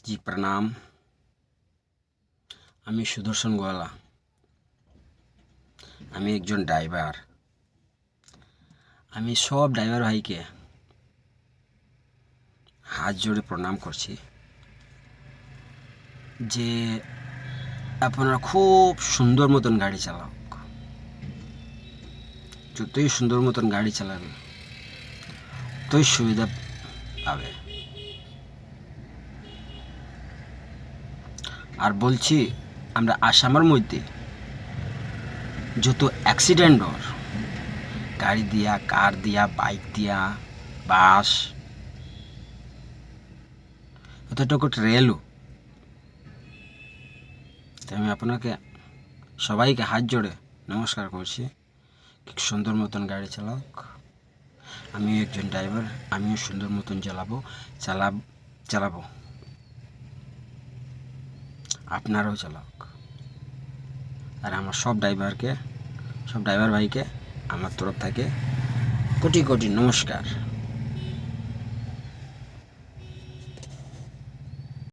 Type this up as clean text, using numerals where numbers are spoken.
जी प्रणाम। আমি সুদর্শন গোয়ালা। আমি একজন ড্রাইভার। আমি সব ড্রাইভার ভাইকে হাত জোড়ে প্রণাম করছি যে আপনারা খুব সুন্দর মতন গাড়ি চালাও। যতই সুন্দর মতন গাড়ি চালাবে ততই সুবিধা পাবে। আর বলছি, আমরা আসামের মধ্যে যত অ্যাক্সিডেন্ট হয় গাড়ি দিয়া, কার দিয়া, বাইক দিয়া, বাস, অতটুকু রেলও, তাই আমি আপনাকে সবাইকে হাত জোড়ে নমস্কার করছি। কি সুন্দর মতন গাড়ি চালাক। আমিও একজন ড্রাইভার, আমিও সুন্দর মতন চালাবো, আপনারাও চালাক। আর আমার সব ড্রাইভার ভাইকে আমার তরফ থেকে কোটি কোটি নমস্কার।